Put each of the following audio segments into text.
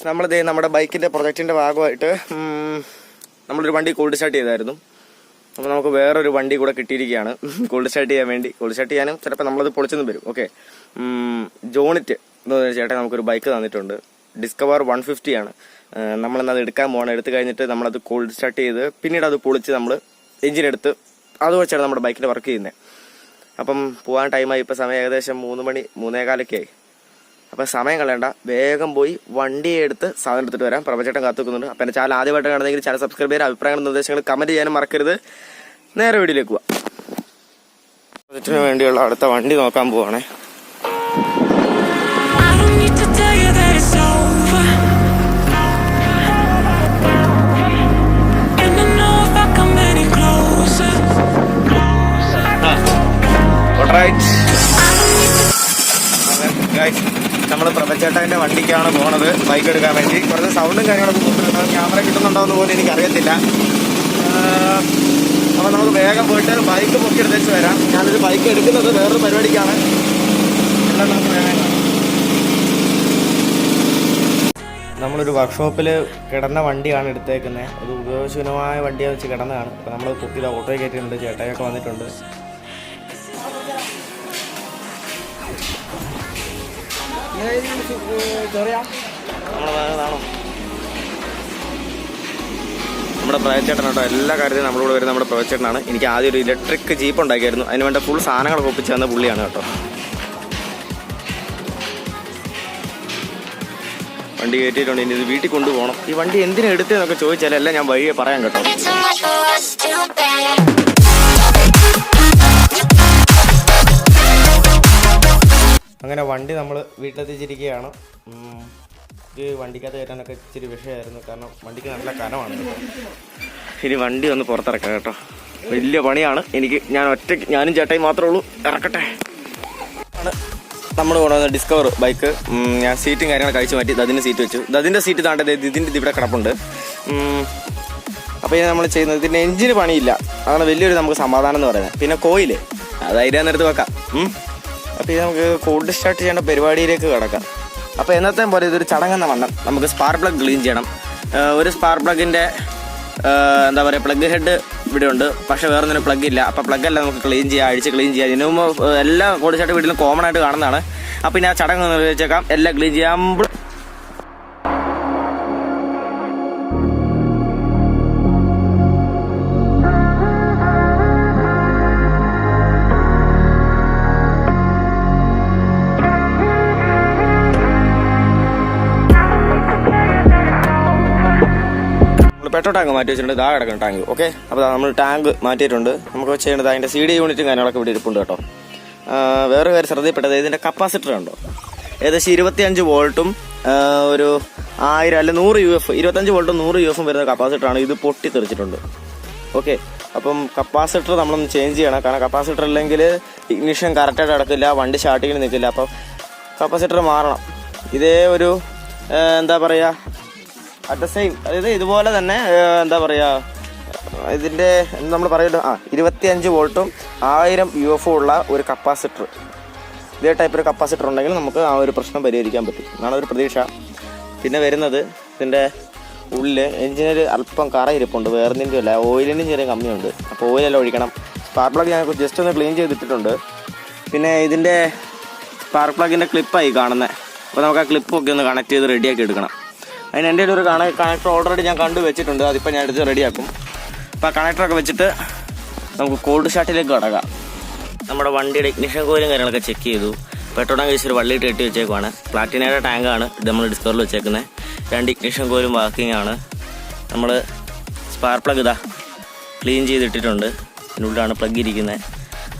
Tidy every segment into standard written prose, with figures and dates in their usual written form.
നമ്മളിത് നമ്മുടെ ബൈക്കിൻ്റെ പ്രൊജക്റ്റിൻ്റെ ഭാഗമായിട്ട് നമ്മളൊരു വണ്ടി കോൾഡ് സ്റ്റാർട്ട് ചെയ്തായിരുന്നു. അപ്പോൾ നമുക്ക് വേറൊരു വണ്ടി കൂടെ കിട്ടിയിരിക്കുകയാണ് കോൾഡ് സ്റ്റാർട്ട് ചെയ്യാൻ വേണ്ടി. കോൾഡ് സ്റ്റാർട്ട് ചെയ്യാനും ചിലപ്പോൾ നമ്മളത് പൊളിച്ചെന്നും വരും. ഓക്കെ, ജോണിറ്റ് എന്ന് പറഞ്ഞ ചേട്ടൻ നമുക്കൊരു ബൈക്ക് തന്നിട്ടുണ്ട്. ഡിസ്കവർ 150 ആണ്. നമ്മളെന്നത് എടുക്കാൻ പോകണം. എടുത്തു കഴിഞ്ഞിട്ട് നമ്മളത് കോൾഡ് സ്റ്റാർട്ട് ചെയ്ത് പിന്നീട് അത് പൊളിച്ച് നമ്മൾ എഞ്ചിനെടുത്ത് അത് വെച്ചാണ് നമ്മുടെ ബൈക്കിൻ്റെ വർക്ക് ചെയ്യുന്നത്. അപ്പം പോകാൻ ടൈമായി. ഇപ്പോൾ സമയം ഏകദേശം 3 മണി 3:15 ആയി. അപ്പം സമയം കളയണ്ട, വേഗം പോയി വണ്ടിയെ എടുത്ത് സാധനം എടുത്തിട്ട് വരാം. പ്രഭചേട്ടൻ കാത്തുക്കുന്നുണ്ട്. അപ്പം എൻ്റെ ചാനൽ ആദ്യമായിട്ട് കാണുന്നെങ്കിൽ ചാനൽ സബ്സ്ക്രൈബ് ചെയ്യുക, അഭിപ്രായങ്ങളും നിർദ്ദേശങ്ങൾ കമൻറ്റ് ചെയ്യാനും മറക്കരുത്. നേരെ വീഡിയോയിലേക്ക് പോവാം. പ്രൊജക്റ്റിന് വേണ്ടിയുള്ള അടുത്ത വണ്ടി നോക്കാൻ പോവാണേ. നമ്മൾ പ്രഭചേട്ടൻ്റെ വണ്ടിക്കാണ് പോണത് ബൈക്ക് എടുക്കാൻ വേണ്ടി. കുറച്ച് സൗണ്ടും കാര്യങ്ങളൊക്കെ കൊടുത്തിട്ടുണ്ട്. ക്യാമറ കിട്ടുന്നുണ്ടോ എന്ന് പോലും എനിക്കറിയത്തില്ല. അപ്പോൾ നമുക്ക് വേഗം പോയിട്ട് ബൈക്ക് പൊക്കി എടുത്തേച്ച് വരാം. ഞാനൊരു ബൈക്ക് എടുക്കുന്നത് വേറൊരു പരിപാടിക്കാണ്. എല്ലാം നമുക്ക് വേഗം നമ്മളൊരു വർക്ക്ഷോപ്പിൽ കിടന്ന വണ്ടിയാണ് എടുത്തേക്കുന്നത്. അത് ഉപയോഗശൂന്യമായ വണ്ടിയാണെന്ന് വെച്ച് കിടന്നതാണ്. അപ്പോൾ നമ്മൾ പൊക്കിയത് ഓട്ടോയിൽ കയറ്റിയിട്ടുണ്ട്. ചേട്ടായൊക്കെ വന്നിട്ടുണ്ട്. നമ്മുടെ പ്രഭചേട്ടൻ കേട്ടോ, എല്ലാ കാര്യത്തിലും നമ്മുടെ കൂടെ വരുന്ന നമ്മുടെ പ്രഭചേട്ടനാണ്. എനിക്ക് ആദ്യം ഒരു ഇലക്ട്രിക് ജീപ്പ് ഉണ്ടാക്കിയായിരുന്നു. അതിന് വേണ്ട ഫുൾ സാധനങ്ങളൊക്കെ ഒപ്പിച്ച് തന്ന പുള്ളിയാണ് കേട്ടോ. വണ്ടി കയറ്റിയിട്ടുണ്ട്. ഇനി ഇത് വീട്ടിൽ കൊണ്ടുപോകണം. ഈ വണ്ടി എന്തിനാ എടുത്തതെന്നൊക്കെ ചോദിച്ചാലെല്ലാം ഞാൻ വഴിയെ പറയാം കേട്ടോ. അങ്ങനെ വണ്ടി നമ്മൾ വീട്ടിലെത്തിച്ചിരിക്കുകയാണ്. ഈ വണ്ടിക്കകത്ത് കയറ്റാനൊക്കെ ഇച്ചിരി വിഷയമായിരുന്നു. കാരണം വണ്ടിക്ക് നല്ല കനമാണ്. ഇനി വണ്ടി ഒന്ന് പുറത്തിറക്കാം കേട്ടോ. വലിയ പണിയാണ് എനിക്ക്. ഞാനും ചേട്ടായി മാത്രമേ ഉള്ളൂ. ഇറക്കട്ടെ. നമ്മൾ കൊണ്ടുവന്ന ഡിസ്കവർ ബൈക്ക്. ഞാൻ സീറ്റും കാര്യങ്ങളൊക്കെ കഴിച്ചു മാറ്റി. അതിന് സീറ്റ് വെച്ചു. അതിൻ്റെ സീറ്റ് താണ്ടത് ഇതിൻ്റെ ഇവിടെ കിടപ്പുണ്ട്. അപ്പോൾ ഇനി നമ്മൾ ചെയ്യുന്നത്, ഇതിൻ്റെ എഞ്ചിന് പണിയില്ല. അതാണ് വലിയൊരു നമുക്ക് സമാധാനം എന്ന് പറയുന്നത്. പിന്നെ കോയില് അത് അതിൻ്റെ നേരത്ത് വെക്കാം. അപ്പോൾ ഇത് നമുക്ക് കോൾഡ് സ്റ്റാർട്ട് ചെയ്യേണ്ട പരിപാടിയിലേക്ക് കിടക്കാം. അപ്പോൾ എന്നത്തെ പോലെ ഇതൊരു ചടങ്ങെന്ന വണ്ണം നമുക്ക് സ്പാർക്ക് പ്ലഗ് ക്ലീൻ ചെയ്യണം. ഒരു സ്പാർക്ക് പ്ലഗിൻ്റെ എന്താ പറയുക, പ്ലഗ് ഹെഡ് ഇവിടെ ഉണ്ട്. പക്ഷേ വേറൊന്നിനും പ്ലഗ് ഇല്ല. അപ്പോൾ പ്ലഗ് നമുക്ക് ക്ലീൻ ചെയ്യാം, അഴിച്ച് ക്ലീൻ ചെയ്യാം. ഇതിനു മുമ്പ് എല്ലാ കോൾഡ് സ്റ്റാർട്ട് വീട്ടിലും കോമൺ ആയിട്ട് കാണുന്നതാണ്. അപ്പോൾ ഇനി ആ ചടങ്ങ് നിർവഹിച്ചേക്കാം. എല്ലാം ക്ലീൻ ചെയ്യാം. പെട്രോൾ ടാങ്ക് മാറ്റി വെച്ചിട്ടുണ്ട്. ഇതാ കിടക്കണം ടാങ്ക്. ഓക്കെ, അപ്പോൾ നമ്മൾ ടാങ്ക് മാറ്റിയിട്ടുണ്ട്. നമുക്ക് ചെയ്യേണ്ടത് അതിൻ്റെ CD യൂണിറ്റും കാര്യങ്ങളൊക്കെ ഇവിടെ ഇരിപ്പുണ്ട് കേട്ടോ. വേറെ കാര്യം ശ്രദ്ധയിൽപ്പെട്ടത്, ഇതിൻ്റെ കപ്പാസിറ്റർ ഉണ്ടോ, ഏകദേശം 25 വോൾട്ടും ഒരു 1000 അല്ല 100 UF, 25 വോൾട്ടും 100 UF വരുന്ന കപ്പാസിറ്ററാണ്. ഇത് പൊട്ടിത്തെറിച്ചിട്ടുണ്ട്. ഓക്കെ, അപ്പം കപ്പാസിറ്റർ നമ്മളൊന്ന് ചേഞ്ച് ചെയ്യണം. കാരണം കപ്പാസിറ്റർ ഇല്ലെങ്കിൽ ഇഗ്നിഷൻ കറക്റ്റായിട്ട് നടക്കില്ല, വണ്ടി സ്റ്റാർട്ടിങ്ങിന് നിൽക്കില്ല. അപ്പം കപ്പാസിറ്റർ മാറണം. ഇതേ ഒരു എന്താ പറയുക, അറ്റ് ദ സെയിം, അതായത് ഇതുപോലെ തന്നെ എന്താ പറയുക, ഇതിൻ്റെ നമ്മൾ പറയുമല്ലോ 25 വോൾട്ടും 1000 UF ഉള്ള ഒരു കപ്പാസിറ്റർ, ഇതേ ടൈപ്പ് ഒരു കപ്പാസിറ്റർ ഉണ്ടെങ്കിൽ നമുക്ക് ആ ഒരു പ്രശ്നം പരിഹരിക്കാൻ പറ്റും എന്നാണ് ഒരു പ്രതീക്ഷ. പിന്നെ വരുന്നത്, ഇതിൻ്റെ ഉള്ളിൽ എഞ്ചിനിൽ അല്പം കറ ഇരിപ്പുണ്ട്. വേറെന്തിൻ്റെ അല്ല, ഓയിലിനും ചെറിയ കമ്മിയുണ്ട്. അപ്പോൾ ഓയിലെല്ലാം ഒഴിക്കണം. സ്പാർക്ക് പ്ലഗ് ഞാൻ ജസ്റ്റ് ഒന്ന് ക്ലീൻ ചെയ്തിട്ടിട്ടുണ്ട്. പിന്നെ ഇതിൻ്റെ സ്പാർക്ക് പ്ലഗിൻ്റെ ക്ലിപ്പായി കാണുന്നത്. അപ്പോൾ നമുക്ക് ആ ക്ലിപ്പൊക്കെ ഒന്ന് കണക്ട് ചെയ്ത് റെഡിയാക്കി എടുക്കണം. അതിന് എൻ്റെ ഒരു കണക്ടർ ഓൾറെഡി ഞാൻ കണ്ടു വെച്ചിട്ടുണ്ട്. അതിപ്പോൾ ഞാൻ എടുത്ത് റെഡിയാക്കും. അപ്പോൾ ആ കണക്ടറൊക്കെ വെച്ചിട്ട് നമുക്ക് കോൾഡ് സ്റ്റാർട്ടിലേക്ക് കടക്കാം. നമ്മുടെ വണ്ടിയുടെ ഇഗ്നിഷൻ കോയിലും കാര്യങ്ങളൊക്കെ ചെക്ക് ചെയ്തു. പെട്രോൾ ടാങ്ക് വെച്ചൊരു വള്ളിയിട്ട് കെട്ടി വെച്ചേക്കുവാണ്. പ്ലാറ്റിനയുടെ ടാങ്കാണ് ഇത് നമ്മൾ ഡിസ്കവറിൽ വെച്ചേക്കുന്നത്. 2 ഇഗ്നിഷൻ കോയിലും വർക്കിംഗ് ആണ്. നമ്മൾ സ്പാർക്ക് പ്ലഗ് ഇതാ ക്ലീൻ ചെയ്തിട്ടിട്ടുണ്ട്. ഇതിനുള്ളിലാണ് പ്ലഗ് ഇരിക്കുന്നത്.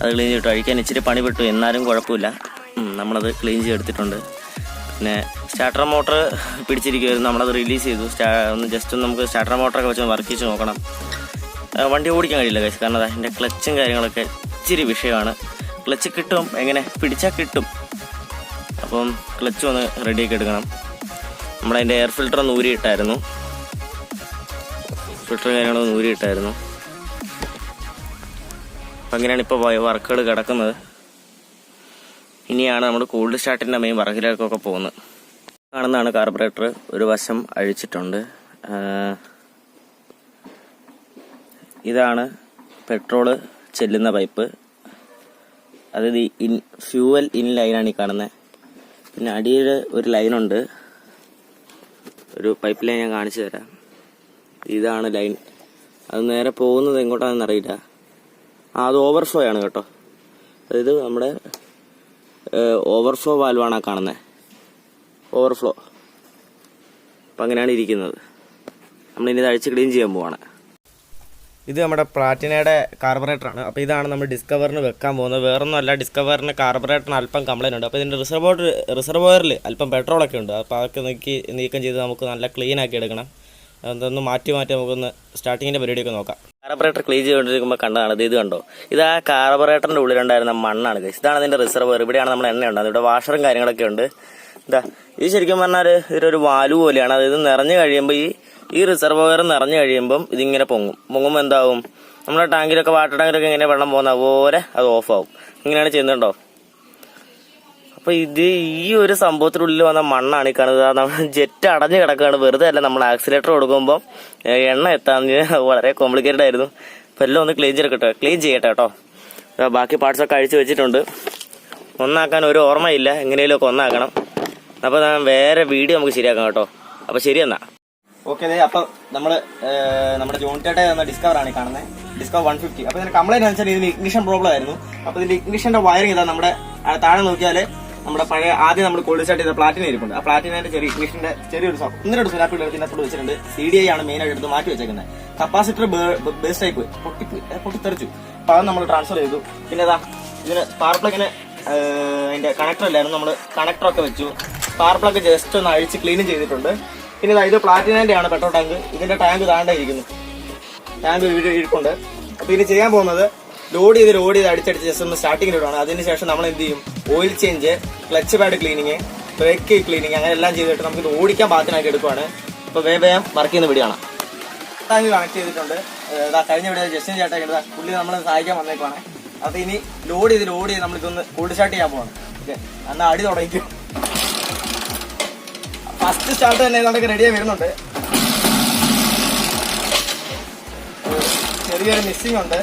അത് ക്ലീൻ ചെയ്തിട്ട് അഴിക്കാൻ ഇച്ചിരി പണിപ്പെട്ടു, എന്നാലും കുഴപ്പമില്ല. നമ്മളത് ക്ലീൻ ചെയ്തെടുത്തിട്ടുണ്ട്. പിന്നെ സ്റ്റാർട്ടർ മോട്ടർ പിടിച്ചിരിക്കുമായിരുന്നു. നമ്മളത് റിലീസ് ചെയ്തു. ജസ്റ്റ് നമുക്ക് സ്റ്റാർട്ടർ മോട്ടറൊക്കെ വെച്ച് വർക്ക് ചെയ്ത് നോക്കണം. വണ്ടി ഓടിക്കാൻ കഴിയില്ല ഗൈസ്, കാരണം അതിൻ്റെ ക്ലച്ചും കാര്യങ്ങളൊക്കെ ഇച്ചിരി വിഷയമാണ്. ക്ലച്ച് കിട്ടും, എങ്ങനെ പിടിച്ചാൽ കിട്ടും. അപ്പം ക്ലച്ച് ഒന്ന് റെഡിയാക്കി എടുക്കണം. നമ്മളതിൻ്റെ എയർ ഫിൽറ്റർ ഒന്ന് ഊരിയിട്ടായിരുന്നു. ഫിൽറ്റർ കാര്യങ്ങളൊന്ന് ഊരിയിട്ടായിരുന്നു. അപ്പം അങ്ങനെയാണ് ഇപ്പോൾ വർക്കുകൾ കിടക്കുന്നത്. ഇനിയാണ് നമ്മൾ കോൾഡ് സ്റ്റാർട്ടിൻ്റെ മെയിൻ വർക്കിലേക്കൊക്കെ പോകുന്നത്. കാണുന്നതാണ് കാർബറേറ്റർ. ഒരു വശം അഴിച്ചിട്ടുണ്ട്. ഇതാണ് പെട്രോള് ചെല്ലുന്ന പൈപ്പ്. അതായത് ഫ്യൂവൽ ഇൻ ലൈനാണ് ഈ കാണുന്നത്. പിന്നെ അടിയിൽ ഒരു ലൈനുണ്ട്, ഒരു പൈപ്പ് ലൈൻ ഞാൻ കാണിച്ചു തരാം. ഇതാണ് ലൈൻ. അത് നേരെ പോകുന്നത് എങ്ങോട്ടാണെന്ന് അറിയില്ല. അത് ഓവർഫ്ലോ ആണ് കേട്ടോ. അതായത് നമ്മുടെ ഓവർഫ്ലോ വാൽവാണ് കാണുന്നത്, ഓവർഫ്ലോ. അപ്പം അങ്ങനെയാണ് ഇരിക്കുന്നത്. നമ്മളിനി ഇത് അഴിച്ച് ക്ലീൻ ചെയ്യാൻ പോവാണ്. ഇത് നമ്മുടെ പ്ലാറ്റിനയുടെ കാർബറേറ്ററാണ്. അപ്പോൾ ഇതാണ് നമ്മൾ ഡിസ്കവറിന് വെക്കാൻ പോകുന്നത്. വേറൊന്നും അല്ല, ഡിസ്കവറിന് കാർബറേറ്ററിന് അല്പം കംപ്ലൈൻറ്റ് ഉണ്ട്. അപ്പോൾ ഇതിൻ്റെ റിസർവോയറിൽ അല്പം പെട്രോളൊക്കെ ഉണ്ട്. അപ്പോൾ അതൊക്കെ നീക്കം ചെയ്ത് നമുക്ക് നല്ല ക്ലീൻ ആക്കി എടുക്കണം. അതൊന്ന് മാറ്റി നമുക്കൊന്ന് സ്റ്റാർട്ടിങ്ങിൻ്റെ പരിപാടിയൊക്കെ നോക്കാം. കാർബറേറ്റർ ക്ലീൻ ചെയ്തുകൊണ്ടിരിക്കുമ്പോൾ കണ്ടതാണ് ഇത് കണ്ടോ. ഇത് ആ കാർബറേറ്ററിൻ്റെ ഉള്ളിലുണ്ടായിരുന്ന മണ്ണാണ് ഗൈസ്. ഇതാണ് ഇതിൻ്റെ റിസർവോയർ. ഇവിടെയാണ് നമ്മൾ എണ്ണ ഉണ്ടാകുന്നത്. ഇവിടെ വാഷറും കാര്യങ്ങളൊക്കെ ഉണ്ട്. ഇത് ശരിക്കും പറഞ്ഞാൽ ഇതൊരു വാൽവ് പോലെയാണ്. അതായത് നിറഞ്ഞു കഴിയുമ്പോൾ ഈ റിസർവോയർ നിറഞ്ഞു കഴിയുമ്പം ഇതിങ്ങനെ പൊങ്ങുമ്പോൾ എന്താവും, നമ്മുടെ ടാങ്കിലൊക്കെ വാട്ടർ ടാങ്കിലൊക്കെ ഇങ്ങനെ വെള്ളം പോകുന്ന പോലെ അത് ഓഫാവും. ഇങ്ങനെയാണ് ചെയ്യുന്നുണ്ടോ. അപ്പോൾ ഈ ഒരു സംഭവത്തിനുള്ളിൽ വന്ന മണ്ണാണ് ഈ കാണുന്നത്. നമ്മൾ ജെറ്റ് അടഞ്ഞു കിടക്കുകയാണ്. വെറുതെ അല്ല, നമ്മൾ ആക്സിലേറ്റർ കൊടുക്കുമ്പോൾ എണ്ണ എത്താന്ന് വളരെ കോംപ്ലിക്കേറ്റഡ് ആയിരുന്നു. അപ്പോൾ എല്ലാം ഒന്ന് ക്ലീൻ ചെയ്യട്ടെ കേട്ടോ. ബാക്കി പാർട്സൊക്കെ അഴിച്ചു വെച്ചിട്ടുണ്ട്. ഒന്നാക്കാൻ ഒരു ഓർമ്മയില്ല, എങ്ങനെയൊക്കെ ഒന്നാക്കണം. അപ്പോൾ വേറെ വീഡിയോ നമുക്ക് ശരിയാക്കാം കേട്ടോ. അപ്പോൾ ശരി എന്നാ. ഓക്കെ, അപ്പം നമ്മുടെ ജോണിറ്റേട്ടെ തന്ന ഡിസ്കവറാണ് ഈ കാണുന്നത്, ഡിസ്കവർ 150. അപ്പോൾ ഇതിന്റെ കംപ്ലൈന്റ് വെച്ചാൽ ഇതിന് ഇഗ്നിഷൻ പ്രോബ്ലം ആയിരുന്നു. അപ്പോൾ ഇതിന്റെ ഇഗ്നിഷന്റെ വയറിംഗ് ഇതാ. നമ്മുടെ താഴെ നോക്കിയാൽ നമ്മുടെ പഴയ ആദ്യം നമ്മൾ കോൾഡ് സ്റ്റാർട്ട് ചെയ്ത പ്ലാറ്റിന ഇരിപ്പുണ്ട്. ആ പ്ലാറ്റിനന്റെ ചെറിയ ഇഗ്നിഷന്റെ ചെറിയൊരു ഒന്നിരണ്ട് സ്നാപ്പിൽ ഇതിനകത്തോട് വെച്ചിട്ടുണ്ട്. CDI ആണ് മെയിൻ ആയിട്ട് എടുത്ത് മാറ്റി വെച്ചേക്കുന്നത്. കപ്പാസിറ്റർ ബേസ് ടൈപ്പ് പൊട്ടിത്തെറിച്ചു. അപ്പോൾ അത് നമ്മൾ ട്രാൻസ്ഫർ ചെയ്തു. പിന്നെ ഇതിന് സ്പാർക്ക് പ്ലഗിന് അതിന്റെ കണക്ടർ ഇല്ലായിരുന്നു, നമ്മൾ കണക്ടറൊക്കെ വെച്ചു. സ്പാർക്ക് പ്ലഗ് ജസ്റ്റ് ഒന്ന് അഴിച്ച് ക്ലീനും ചെയ്തിട്ടുണ്ട്. പിന്നെ ഇത് പ്ലാറ്റിനന്റെ ആണ് പെട്രോൾ ടാങ്ക്. ഇതിന്റെ ടാങ്ക് താണ്ടായിരിക്കുന്നു, ടാങ്ക് ഇരിപ്പുണ്ട്. അപ്പൊ ഇനി ചെയ്യാൻ പോകുന്നത് ലോഡ് ചെയ്ത് അടിച്ചടിച്ച് ജസ്റ്റ് ഒന്ന് സ്റ്റാർട്ടിങ്ങിൽ ഇടുകയാണ്. അതിനുശേഷം നമ്മൾ എന്ത് ചെയ്യും, oil change, clutch pad cleaning, brake cleaning, അങ്ങനെ എല്ലാം ചെയ്തിട്ട് നമുക്ക് ഇത് ഓടിക്കാൻ പാകത്തിനാക്കി എടുക്കുവാണ്. അപ്പൊ വേഗം വർക്ക് ചെയ്യുന്ന വീഡിയോയാണ്. ടാങ്ക് കണക്ട് ചെയ്തിട്ടുണ്ട്. കഴിഞ്ഞ വീഡിയോ ജസ്റ്റിൻ ചേട്ടാ പുള്ളി നമ്മളെ സഹായിക്കാൻ വന്നേക്കുവാണ്. അപ്പൊ ഇനി ലോഡ് ചെയ്ത് നമ്മൾ ഇതൊന്ന് കോൾഡ് സ്റ്റാർട്ട് ചെയ്യാൻ പോവാണ്. ഓക്കെ, എന്നാൽ അടി തുടങ്ങിക്കും. ഫസ്റ്റ് സ്റ്റാർട്ട് തന്നെ ഇതൊക്കെ റെഡിയായി വരുന്നുണ്ട്. ചെറിയൊരു മിസ്സിംഗ് ഉണ്ട്.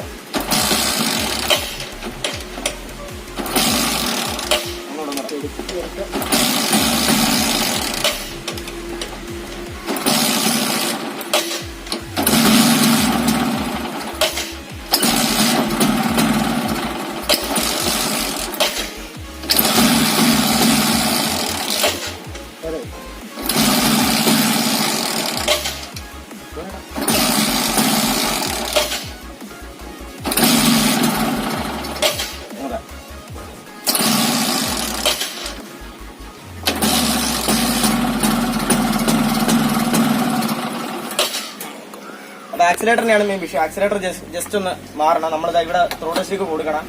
ആക്സിലേറ്ററിനെയാണ് മെയിൻ വിഷയം. ആക്സിലേറ്റർ ജസ്റ്റ് ഒന്ന് മാറണം. നമ്മളിത് ഇവിടെ ത്രോട്ടിലേക്ക് കൊടുക്കണം.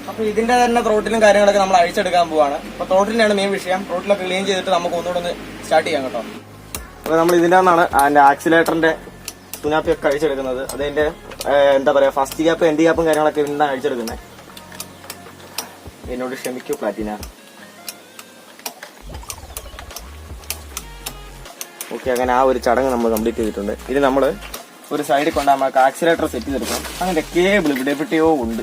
അപ്പൊ ഇതിന്റെ തന്നെ ത്രോട്ടിലും കാര്യങ്ങളൊക്കെ നമ്മൾ അഴിച്ചെടുക്കാൻ പോവാണ്. അപ്പൊ ത്രോട്ടിലാണ് മെയിൻ വിഷയം. ത്രോട്ടിലൊക്കെ ക്ലീൻ ചെയ്തിട്ട് നമുക്ക് ഒന്നുകൂടെ ഒന്ന് സ്റ്റാർട്ട് ചെയ്യാം കേട്ടോ. അപ്പൊ നമ്മൾ ഇതിന്റെ നിന്നാണ് അതിന്റെ ആക്സിലേറ്ററിന്റെ തുനാപ്പിയൊക്കെ അഴിച്ചെടുക്കുന്നത്. അതിന്റെ എന്താ പറയാ, ഫസ്റ്റ് ഗ്യാപ്പ് എൻഡ് ഗ്യാപ്പും കാര്യങ്ങളൊക്കെ ഇതിനാണ് അഴിച്ചെടുക്കുന്നത്. എന്നോട് ക്ഷമിക്കൂ പ്ലാറ്റിന. ഓക്കെ, അങ്ങനെ ആ ഒരു ചടങ്ങ് നമ്മൾ കംപ്ലീറ്റ് ചെയ്തിട്ടുണ്ട്. ഇനി നമ്മൾ ഒരു സൈഡിൽ കൊണ്ട് നമുക്ക് ആക്സിലേറ്റർ സെറ്റ് ചെയ്തെടുക്കണം. അതിന്റെ കേബിൾ ഇവിടെ എവിടെയോ ഉണ്ട്.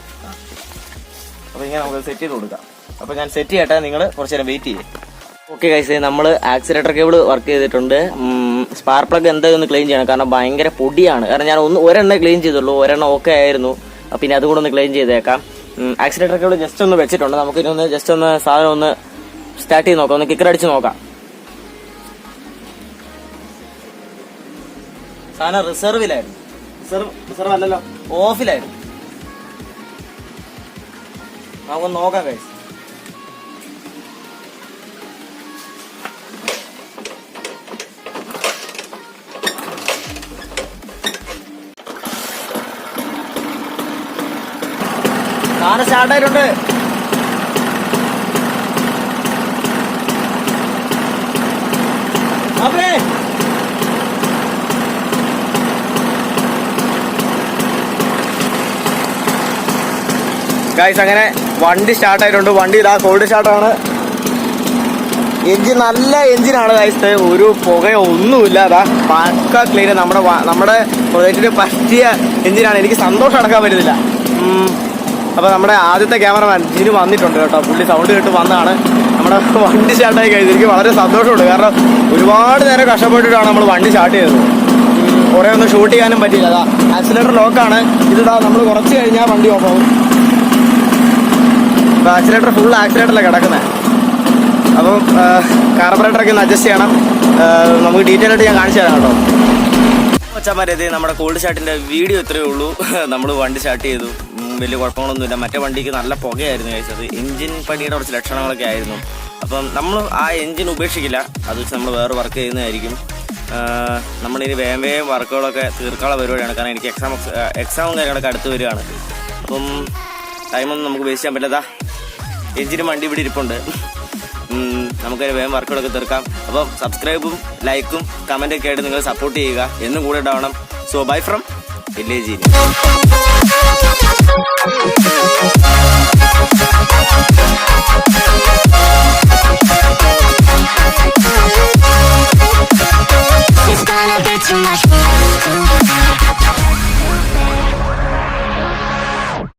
അപ്പൊ ഇങ്ങനെ നമുക്ക് സെറ്റ് ചെയ്ത് കൊടുക്കാം. അപ്പൊ ഞാൻ സെറ്റ് ചെയ്യട്ടെ, നിങ്ങൾ കുറച്ചു നേരം വെയിറ്റ് ചെയ്യും. ഓക്കെ ഗൈസ്, നമ്മൾ ആക്സിലേറ്റർ കേബിൾ വർക്ക് ചെയ്തിട്ടുണ്ട്. സ്പാർക്ക് പ്ലഗ് എന്തായാലും ഒന്ന് ക്ലീൻ ചെയ്യണം, കാരണം ഭയങ്കര പൊടിയാണ്. കാരണം ഞാൻ ഒരെണ്ണം ക്ലീൻ ചെയ്തുള്ളൂ, ഒരെണ്ണം ഓക്കെ ആയിരുന്നു. പിന്നെ അതുകൂടെ ഒന്ന് ക്ലീൻ ചെയ്തേക്കാം. ആക്സിലേറ്റർ കേബിൾ ജസ്റ്റ് ഒന്ന് വെച്ചിട്ടുണ്ട്. നമുക്ക് ഇനി ജസ്റ്റ് ഒന്ന് സാധനം ഒന്ന് സ്റ്റാർട്ട് ചെയ്ത് നോക്കാം, ഒന്ന് കിക്കർ അടിച്ച് നോക്കാം. സാധനം റിസർവിലായിരുന്നു. റിസർവ് അല്ലല്ലോ, ഓഫിലായിരുന്നു. നമുക്കൊന്ന് നോക്കാം ഗൈസ്. സാധനം സ്റ്റാർട്ടായിട്ടുണ്ട്. അപ്പേ ഗൈസ്, അങ്ങനെ വണ്ടി സ്റ്റാർട്ടായിട്ടുണ്ട്. വണ്ടി ഇതാ കോൾഡ് സ്റ്റാർട്ടാണ്. എഞ്ചിൻ നല്ല എഞ്ചിനാണ് ഗൈസ്, ഒരു പുകയോ ഒന്നുമില്ല. അതാ പക്ക ക്ലീൻ. നമ്മുടെ പ്രൊജക്റ്റിന് പറ്റിയ എഞ്ചിനാണ്. എനിക്ക് സന്തോഷം അടക്കാൻ പറ്റുന്നില്ല. അപ്പോൾ നമ്മുടെ ആദ്യത്തെ ക്യാമറമാൻ ജിനു വന്നിട്ടുണ്ട് കേട്ടോ. പുള്ളി സൗണ്ട് കേട്ട് വന്നതാണ്. നമ്മുടെ വണ്ടി സ്റ്റാർട്ടായി കഴിഞ്ഞു. എനിക്ക് വളരെ സന്തോഷമുണ്ട്. കാരണം ഒരുപാട് നേരം കഷ്ടപ്പെട്ടിട്ടാണ് നമ്മൾ വണ്ടി സ്റ്റാർട്ട് ചെയ്തത്. കുറേ ഒന്നും ഷൂട്ട് ചെയ്യാനും പറ്റിയില്ല. അതാ ആക്സിലേറ്റർ ലോക്കാണ്. ഇതിതാ നമ്മൾ കുറച്ച് കഴിഞ്ഞാൽ വണ്ടി ഓഫ് ആവും. അപ്പോൾ ആക്സിലേറ്റർ ഫുൾ ആക്സിലേറ്ററിലാണ് കിടക്കുന്നത്. അപ്പം കാർബറേറ്ററൊക്കെ ഒന്ന് അഡ്ജസ്റ്റ് ചെയ്യണം. നമുക്ക് ഡീറ്റെയിൽ ആയിട്ട് ഞാൻ കാണിച്ചു തരാം കേട്ടോ. മച്ചാന്മാരെ, നമ്മുടെ കോൾഡ് സ്റ്റാർട്ടിൻ്റെ വീഡിയോ ഇത്രയേ ഉള്ളൂ. നമ്മൾ വണ്ടി സ്റ്റാർട്ട് ചെയ്തു. വലിയ കുഴപ്പങ്ങളൊന്നുമില്ല. മറ്റേ വണ്ടിക്ക് നല്ല പുകയായിരുന്നു കഴിച്ചത്. എഞ്ചിൻ പണിയുടെ കുറച്ച് ലക്ഷണങ്ങളൊക്കെ ആയിരുന്നു. അപ്പം നമ്മൾ ആ എഞ്ചിൻ ഉപേക്ഷിക്കില്ല. അത് വെച്ച് നമ്മൾ വേറെ വർക്ക് ചെയ്യുന്നതായിരിക്കും. നമ്മളിനി വേഗം വർക്കുകളൊക്കെ തീർക്കാനുള്ള പരിപാടിയാണ്. കാരണം എനിക്ക് എക്സാമും കാര്യങ്ങളൊക്കെ അടുത്ത് വരികയാണ്. അപ്പം ടൈമൊന്നും നമുക്ക് വേസ്റ്റ് ചെയ്യാൻ പറ്റില്ല. എഞ്ചിനും വണ്ടി ഇവിടെ ഇരിപ്പുണ്ട്. നമുക്കൊരു വേഗം വർക്കുകളൊക്കെ തീർക്കാം. അപ്പം സബ്സ്ക്രൈബും ലൈക്കും കമൻറ്റൊക്കെ ആയിട്ട് നിങ്ങൾ സപ്പോർട്ട് ചെയ്യുക. എന്നും കൂടെ ഉണ്ടാവണം. So bye from village.